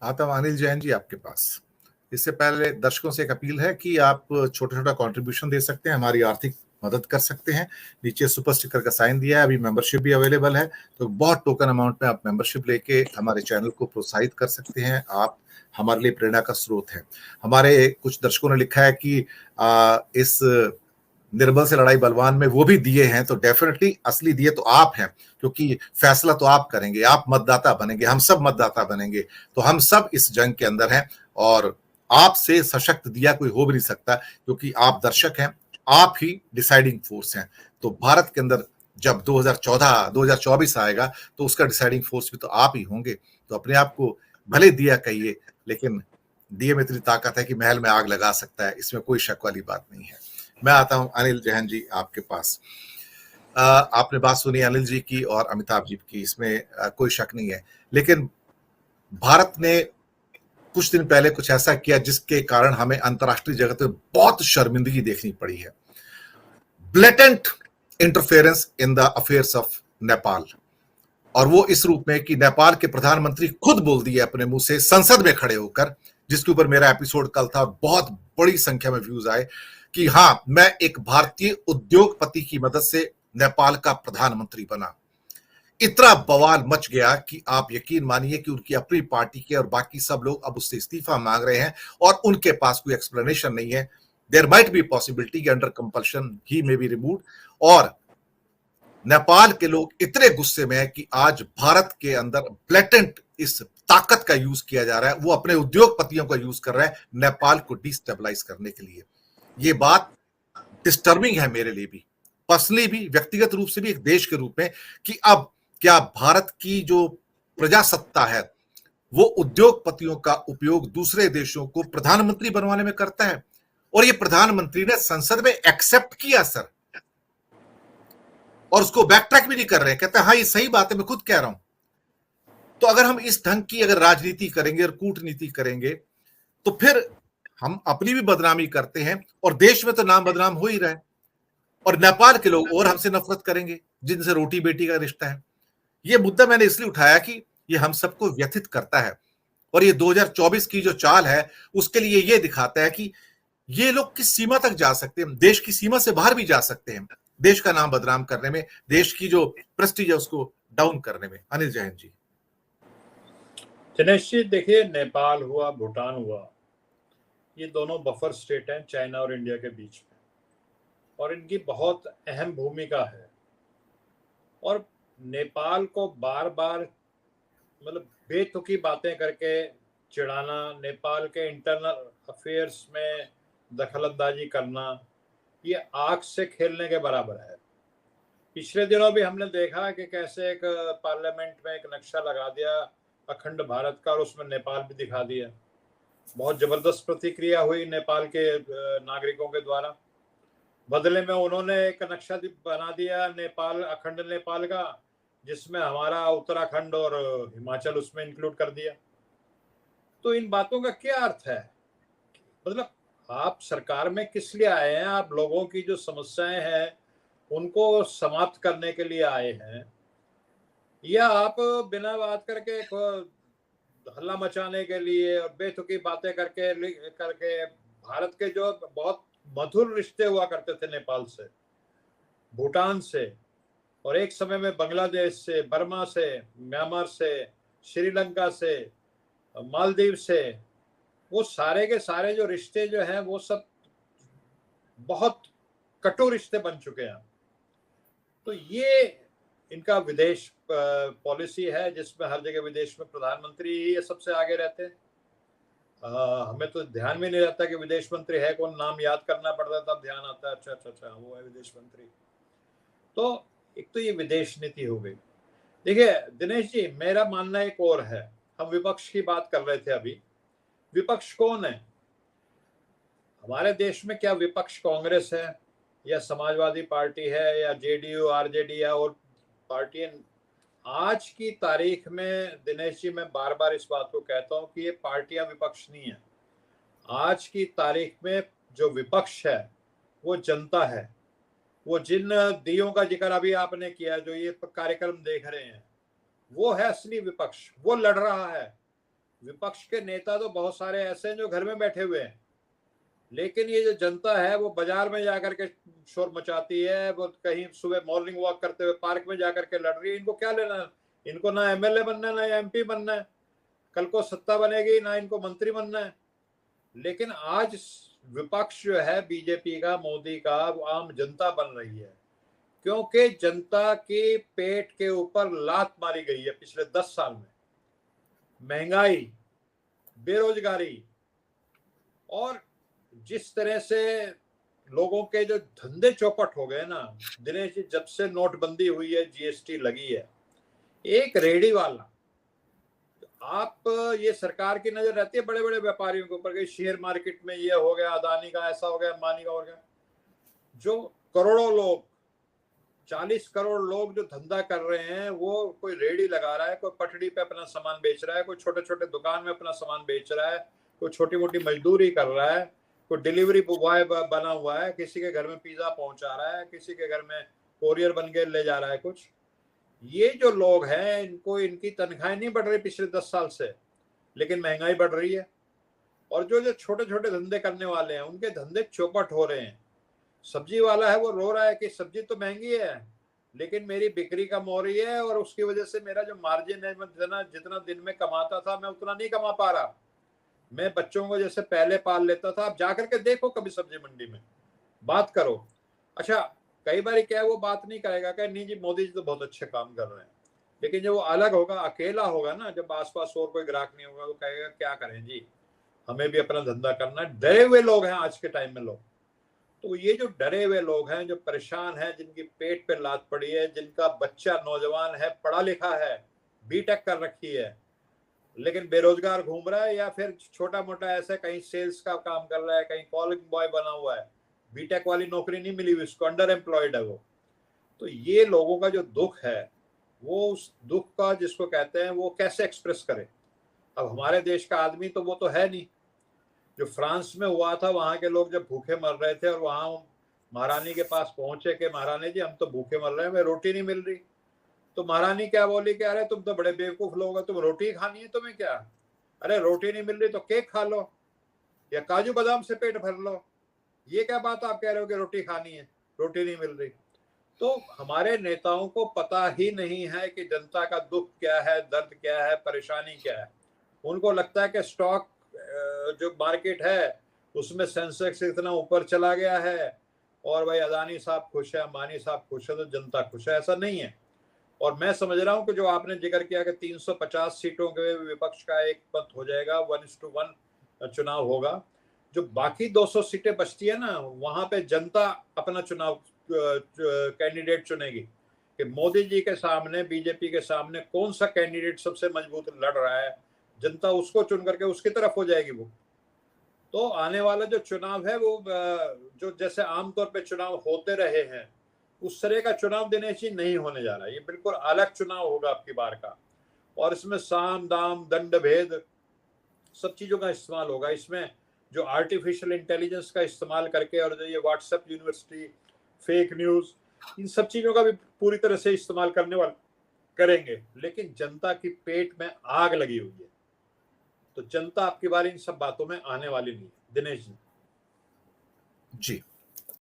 आता हूं अनिल जैन जी आपके पास। इससे पहले दर्शकों से एक अपील है कि आप छोटा छोटा कंट्रीब्यूशन दे सकते हैं, हमारी आर्थिक मदद कर सकते हैं। नीचे सुपर स्टिकर का साइन दिया है, अभी मेंबरशिप भी अवेलेबल है, तो बहुत टोकन अमाउंट में आप मेंबरशिप लेके हमारे चैनल को प्रोत्साहित कर सकते हैं। आप हमारे लिए प्रेरणा का स्रोत है। हमारे कुछ दर्शकों ने लिखा है कि इस निर्बल से लड़ाई बलवान में वो भी दिए हैं, तो डेफिनेटली असली दिए तो आप हैं, क्योंकि फैसला तो आप करेंगे, आप मतदाता बनेंगे, हम सब मतदाता बनेंगे। तो हम सब इस जंग के अंदर हैं और आपसे सशक्त दिया कोई हो भी नहीं सकता, क्योंकि आप दर्शक हैं, आप ही डिसाइडिंग फोर्स हैं। तो भारत के अंदर जब 2014 2024 आएगा तो उसका डिसाइडिंग फोर्स भी तो आप ही होंगे। तो अपने आप को भले दिया कहिए, लेकिन दिए में इतनी ताकत है कि महल में आग लगा सकता है, इसमें कोई शक वाली बात नहीं है। मैं आता हूं अनिल जैन जी आपके पास। आपने बात सुनी अनिल जी की और अमिताभ जी की, इसमें कोई शक नहीं है। लेकिन भारत ने कुछ दिन पहले कुछ ऐसा किया जिसके कारण हमें अंतर्राष्ट्रीय जगत में बहुत शर्मिंदगी देखनी पड़ी है। Blatant interference in the affairs of Nepal, और वो इस रूप में कि नेपाल के प्रधानमंत्री खुद बोल दिए अपने मुंह से संसद में खड़े होकर, जिसके ऊपर मेरा एपिसोड कल था, बहुत बड़ी संख्या में व्यूज आए, कि हां, मैं एक भारतीय उद्योगपति की मदद से नेपाल का प्रधानमंत्री बना। इतना बवाल मच गया कि आप यकीन मानिए कि उनकी अपनी पार्टी के और बाकी सब लोग अब उससे इस्तीफा मांग रहे हैं और उनके पास कोई एक्सप्लेनेशन नहीं है। There might be possibility under compulsion he may be removed. और नेपाल के लोग इतने गुस्से में है कि आज भारत के अंदर ब्लेटेंट इस ताकत का यूज किया जा रहा है, वो अपने उद्योगपतियों का यूज कर रहा है नेपाल को डिस्टेबलाइज करने के लिए। ये बात डिस्टर्बिंग है मेरे लिए भी, पर्सनली भी, व्यक्तिगत रूप से भी, एक देश के रूप में, कि अब क्या भारत की जो प्रजासत्ता है वो उद्योगपतियों का उपयोग दूसरे देशों को प्रधानमंत्री बनवाने में करता है। और ये प्रधानमंत्री ने संसद में एक्सेप्ट किया सर, और उसको बैक ट्रैक भी नहीं कर रहे हैं, कहते हैं हाँ ये सही बात है, मैं खुद कह रहा हूं। तो अगर हम इस ढंग की अगर राजनीति करेंगे और कूटनीति करेंगे तो फिर हम अपनी भी बदनामी करते हैं, और देश में तो नाम बदनाम हो ही रहा है, और नेपाल के लोग और हमसे नफरत करेंगे जिनसे रोटी बेटी का रिश्ता है। यह मुद्दा मैंने इसलिए उठाया कि यह हम सबको व्यथित करता है, और ये 2024 की जो चाल है उसके लिए यह दिखाता है कि ये लोग किस सीमा तक जा सकते हैं, देश की सीमा से बाहर भी जा सकते हैं, देश का नाम बदनाम करने में, देश की जो प्रेस्टीज है उसको डाउन करने में। अनिल जैन जी। दिनेश जी, देखिए, नेपाल हुआ, भूटान हुआ, ये दोनों बफर स्टेट हैं चाइना और इंडिया के बीच में, और इनकी बहुत अहम भूमिका है। और नेपाल को बार बार मतलब बेतुकी बातें करके चिढ़ाना, नेपाल के इंटरनल अफेयर्स में दखलंदाजी करना, ये आग से खेलने के बराबर है। पिछले दिनों भी हमने देखा कि कैसे एक पार्लियामेंट में एक नक्शा लगा दिया अखंड भारत का, और उसमें नेपाल भी दिखा दिया। बहुत जबरदस्त प्रतिक्रिया हुई नेपाल के नागरिकों के द्वारा। बदले में उन्होंने एक नक्शा बना दिया नेपाल, अखंड नेपाल का, जिसमें हमारा उत्तराखंड और हिमाचल उसमें इंक्लूड कर दिया। तो इन बातों का क्या अर्थ है? मतलब आप सरकार में किस लिए आए हैं? आप लोगों की जो समस्याएं हैं उनको समाप्त करने के लिए आए हैं, या आप बिना बात करके हल्ला मचाने के लिए और बेतुकी बातें करके भारत के जो बहुत मधुर रिश्ते हुआ करते थे नेपाल से, भूटान से, और एक समय में बांग्लादेश से, बर्मा से, म्यांमार से, श्रीलंका से, मालदीव से, वो सारे के सारे जो रिश्ते जो हैं वो सब बहुत कटु रिश्ते बन चुके हैं। तो ये इनका विदेश पॉलिसी है, जिसमें हर जगह विदेश में प्रधानमंत्री ही सबसे आगे रहते हैं। हमें तो ध्यान में नहीं रहता कि विदेश मंत्री है कौन, नाम याद करना पड़ता है तब ध्यान आता है, अच्छा वो है विदेश मंत्री। तो एक तो ये विदेश नीति हो गई। देखिए दिनेश जी, मेरा मानना एक और है। हम विपक्ष की बात कर रहे थे अभी। विपक्ष कौन है हमारे देश में? क्या विपक्ष कांग्रेस है, या समाजवादी पार्टी है, या जेडीयू, आरजेडी, या और पार्टियां? आज की तारीख में दिनेश जी, मैं बार बार इस बात को कहता हूं कि ये पार्टियां विपक्ष नहीं है। आज की तारीख में जो विपक्ष है वो जनता है। वो जिन दियों का जिक्र अभी आपने किया, जो ये कार्यक्रम देख रहे हैं, वो है असली विपक्ष। वो लड़ रहा है, विपक्ष के नेता तो बहुत सारे ऐसे हैं जो घर में बैठे हुए हैं, लेकिन ये जो जनता है वो बाजार में जाकर के शोर मचाती है, वो कहीं सुबह मॉर्निंग वॉक करते हुए पार्क में जाकर के लड़ रही है। इनको क्या लेना, इनको ना एमएलए बनना है, ना एमपी बनना है, कल को सत्ता बनेगी ना इनको मंत्री बनना है। लेकिन आज विपक्ष जो है बीजेपी का, मोदी का, वो आम जनता बन रही है, क्योंकि जनता के पेट के ऊपर लात मारी गई है पिछले 10 साल में। महंगाई, बेरोजगारी, और जिस तरह से लोगों के जो धंधे चौपट हो गए ना दिनेश जी, जब से नोटबंदी हुई है, जीएसटी लगी है, एक रेहड़ी वाला, आप ये सरकार की नजर रहती है बड़े बड़े व्यापारियों के ऊपर कि शेयर मार्केट में ये हो गया, अदानी का ऐसा हो गया, अंबानी का हो गया। जो करोड़ों लोग, 40 करोड़ लोग जो धंधा कर रहे हैं, वो कोई रेहड़ी लगा रहा है, कोई पटड़ी पे अपना सामान बेच रहा है, कोई छोटे छोटे दुकान में अपना सामान बेच रहा है, कोई छोटी मोटी मजदूरी कर रहा है, कोई डिलीवरी बॉय बना हुआ है, किसी के घर में पिज्जा पहुंचा रहा है, किसी के घर में कोरियर बन के ले जा रहा है कुछ। ये जो लोग हैं, इनको इनकी तनख्वाहें नहीं बढ़ रही पिछले 10 साल से, लेकिन महंगाई बढ़ रही है। और जो जो छोटे छोटे धंधे करने वाले हैं, उनके धंधे चौपट हो रहे हैं। सब्जी वाला है, वो रो रहा है कि सब्जी तो महंगी है, लेकिन मेरी बिक्री कम हो रही है, और उसकी वजह से मेरा जो मार्जिन है, मैं जितना दिन में कमाता था, मैं उतना नहीं कमा पा रहा। मैं बच्चों को जैसे पहले पाल लेता था, आप जाकर के देखो कभी सब्जी मंडी में, बात करो। अच्छा, कई बार क्या है, वो बात नहीं करेगा कि नहीं जी मोदी जी तो बहुत अच्छे काम कर रहे हैं, लेकिन जब वो अलग होगा, अकेला होगा ना, जब आसपास और कोई ग्राहक नहीं होगा, तो कहेगा क्या करें जी, हमें भी अपना धंधा करना है। डरे हुए लोग हैं आज के टाइम में लोग। तो ये जो डरे हुए लोग हैं, जो परेशान हैं, जिनकी पेट पे लात पड़ी है, जिनका बच्चा नौजवान है, पढ़ा लिखा है, बीटेक कर रखी है, लेकिन बेरोजगार घूम रहा है, या फिर छोटा मोटा ऐसा कहीं सेल्स का काम कर रहा है, कहीं कॉलिंग बॉय बना हुआ है, बीटेक वाली नौकरी नहीं मिली हुई उसको, अंडर एम्प्लॉयड है वो। तो ये लोगों का जो दुख है, वो उस दुख का, जिसको कहते हैं, वो कैसे एक्सप्रेस करे। अब हमारे देश का आदमी तो वो तो है नहीं। जो फ्रांस में हुआ था, वहां के लोग जब भूखे मर रहे थे और वहां महारानी के पास पहुंचे कि महारानी जी हम तो भूखे मर रहे हैं, हमें रोटी नहीं मिल रही, तो महारानी क्या बोली कि अरे तुम तो बड़े बेवकूफ लोग हो, तुम रोटी खानी है तुम्हें क्या, अरे रोटी नहीं मिल रही तो केक खा लो या काजू बादाम से पेट भर लो, ये क्या बात आप कह रहे हो कि रोटी खानी है, रोटी नहीं मिल रही। तो हमारे नेताओं को पता ही नहीं है कि जनता का दुख क्या है, दर्द क्या है, परेशानी क्या है। उनको लगता है कि स्टॉक जो मार्केट है उसमें सेंसेक्स इतना ऊपर चला गया है और भाई अदानी साहब खुश है, अंबानी साहब खुश है, तो जनता खुश है। ऐसा नहीं है। और मैं समझ रहा हूं कि जो आपने जिक्र किया कि 350 सीटों के विपक्ष का एक मत हो जाएगा, 1:1 चुनाव होगा। जो बाकी 200 सीटें बचती है ना, वहां पे जनता अपना चुनाव कैंडिडेट चुनेगी कि मोदी जी के सामने, बीजेपी के सामने कौन सा कैंडिडेट सबसे मजबूत लड़ रहा है, जनता उसको चुन करके उसकी तरफ हो जाएगी वो। तो आने वाला जो चुनाव है, वो जो जैसे आमतौर पे चुनाव होते रहे हैं, उस तरह का चुनाव दिनेश जी नहीं होने जा रहा है। ये बिल्कुल अलग चुनाव होगा आपकी बार का, और इसमें साम दाम दंड भेद सब चीजों का इस्तेमाल होगा। इसमें जो आर्टिफिशियल इंटेलिजेंस का इस्तेमाल करके, और जो ये व्हाट्सएप यूनिवर्सिटी, फेक न्यूज, इन सब चीजों का भी पूरी तरह से इस्तेमाल करने वाले करेंगे। लेकिन जनता की पेट में आग लगी हुई है, तो जनता आपकी बार इन सब बातों में आने वाली नहीं है दिनेश जी। जी।